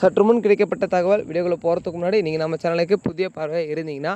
சற்று முன் கிடைக்கப்பட்ட தகவல் வீடியோக்குள்ள போகிறதுக்கு முன்னாடி நீங்கள் நம்ம சேனலுக்கு புதிய பார்வை இருந்தீங்கன்னா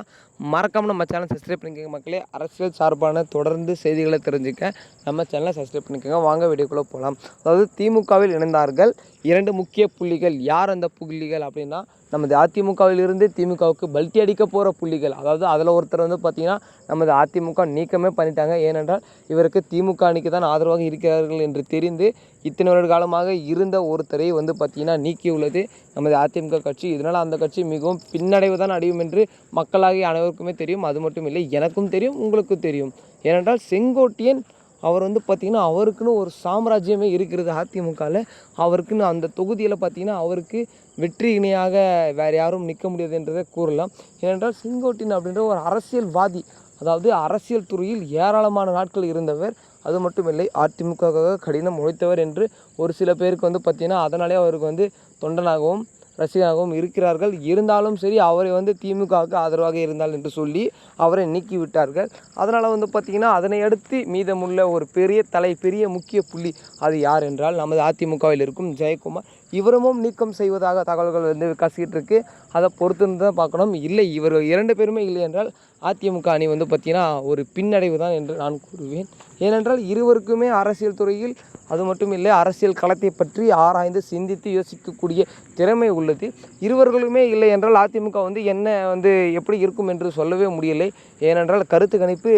மறக்காமல் நம்ம சேனல் சப்ஸ்கிரைப் பண்ணிக்கோங்க மக்களே. அரசியல் சார்பான தொடர்ந்து செய்திகளை தெரிஞ்சுக்க நம்ம சேனலை சப்ஸ்கிரைப் பண்ணிக்கோங்க. வாங்க வீடியோக்குள்ளே போகலாம். அதாவது திமுகவில் இணைந்தார்கள் 2 முக்கிய புள்ளிகள். யார் அந்த புள்ளிகள் அப்படின்னா, நமது அதிமுகவில் இருந்து திமுகவுக்கு பல்ட்டி அடிக்க போகிற புள்ளிகள். அதாவது அதில் ஒருத்தர் வந்து பார்த்திங்கன்னா நமது அதிமுக நீக்கமே பண்ணிட்டாங்க. ஏனென்றால் இவருக்கு திமுக அணிக்கு தான் ஆதரவாக இருக்கிறார்கள் என்று தெரிந்து இத்தனை வருட காலமாக இருந்த ஒருத்தரை வந்து பார்த்திங்கன்னா நீக்கியுள்ளது நமது அதிமுக கட்சி. இதனால் அந்த கட்சி மிகவும் பின்னடைவு தான் அடையும் என்று மக்களாகிய அனைவருக்குமே தெரியும். அது மட்டும் இல்லை, எனக்கும் தெரியும், உங்களுக்கும் தெரியும். ஏனென்றால் செங்கோட்டையன் அவர் வந்து பார்த்திங்கன்னா அவருக்குன்னு ஒரு சாம்ராஜ்யமே இருக்கிறது அதிமுகவில். அவருக்குன்னு அந்த தொகுதியில் பார்த்திங்கன்னா அவருக்கு வெற்றி இணையாக வேறு யாரும் நிற்க முடியாதுன்றதை கூறலாம். ஏனென்றால் செங்கோட்டையன் அப்படின்ற ஒரு அரசியல்வாதி, அதாவது அரசியல் துறையில் ஏராளமான நாட்கள் இருந்தவர். அது மட்டும் இல்லை, அதிமுகவாக கடினம் உழைத்தவர் என்று ஒரு சில பேருக்கு வந்து பார்த்திங்கன்னா அதனாலே அவருக்கு வந்து தொண்டனாகவும் ரசிகனாகவும் இருக்கிறார்கள். இருந்தாலும் சரி, அவரை வந்து திமுகவுக்கு ஆதரவாக இருந்தால் என்று சொல்லி அவரை நீக்கிவிட்டார்கள். அதனால் வந்து பார்த்திங்கன்னா அதனை அடுத்து மீதமுள்ள ஒரு பெரிய முக்கிய புள்ளி அது யார் என்றால் நமது அதிமுகவில் இருக்கும் ஜெயக்குமார். இவரும் நீக்கம் செய்வதாக தகவல்கள் வந்து கசிக்கிட்டு இருக்கு. அதை பொறுத்து தான் பார்க்கணும். இல்லை, இவர் 2 பேருமே இல்லை என்றால் அதிமுக அணி வந்து பார்த்திங்கன்னா ஒரு பின்னடைவு தான் என்று நான் கூறுவேன். ஏனென்றால் இருவருக்குமே அரசியல் துறையில் அது மட்டும் இல்லை, அரசியல் களத்தை பற்றி ஆராய்ந்து சிந்தித்து யோசிக்கக்கூடிய திறமை உள்ளது. இருவர்களுமே இல்லை என்றால் அதிமுக வந்து என்ன வந்து எப்படி இருக்கும் என்று சொல்லவே முடியலை. ஏனென்றால் கருத்து கணிப்பு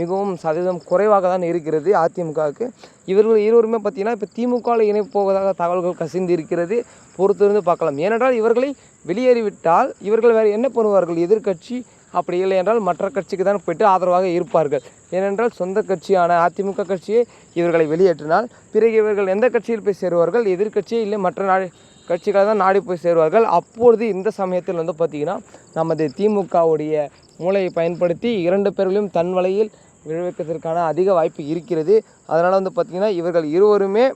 மிகவும் சதவீதம் குறைவாக தான் இருக்கிறது அதிமுகவுக்கு. இவர்கள் இருவருமே பார்த்திங்கன்னா இப்போ திமுகவில் இணைப்பு போவதாக தகவல்கள் கசிந்து இருக்கிறது. பொறுத்திருந்து பார்க்கலாம். ஏனென்றால் இவர்களை வெளியேறிவிட்டால் இவர்கள் வேறு என்ன பண்ணுவார்கள்? எதிர்கட்சி அப்படி இல்லை என்றால் மற்ற கட்சிக்கு தான் போய்ட்டு ஆதரவாக இருப்பார்கள். ஏனென்றால் சொந்த கட்சியான அதிமுக கட்சியை இவர்களை வெளியேற்றினால் பிறகு இவர்கள் எந்த கட்சியில் போய் சேருவார்கள்? எதிர்கட்சியே இல்லை, மற்ற கட்சிகளை தான் நாடி போய் சேருவார்கள். அப்பொழுது இந்த சமயத்தில் வந்து பார்த்திங்கன்னா நமது திமுகவுடைய மூளையை பயன்படுத்தி 2 பேர்களையும் தன் வலையில் விளைவிப்பதற்கான அதிக வாய்ப்பு இருக்கிறது. அதனால் வந்து பார்த்திங்கன்னா இவர்கள் இருவருமே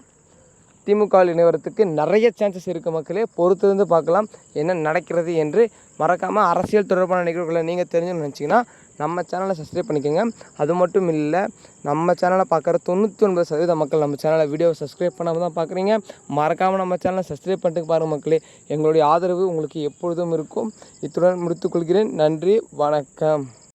திமுகவில் இணைவதற்கு நிறைய சான்சஸ் இருக்குது மக்களே. பொறுத்திருந்து பார்க்கலாம் என்ன நடக்கிறது என்று. மறக்காமல் அரசியல் தொடர்பான நிகழ்வுகளை நீங்கள் தெரிஞ்சுன்னு நினச்சிங்கன்னா நம்ம சேனலை சப்ஸ்கிரைப் பண்ணிக்கோங்க. அது மட்டும் இல்லை, நம்ம சேனலை பார்க்குற 99% மக்கள் நம்ம சேனலை வீடியோவை சப்ஸ்கிரைப் பண்ணாமல் தான் பார்க்குறீங்க. மறக்காமல் நம்ம சேனலை சப்ஸ்கிரைப் பண்ணிட்டு பாருங்கள் மக்களே. எங்களுடைய ஆதரவு உங்களுக்கு எப்பொழுதும் இருக்கும். இத்துடன் முடித்துக்கொள்கிறேன். நன்றி, வணக்கம்.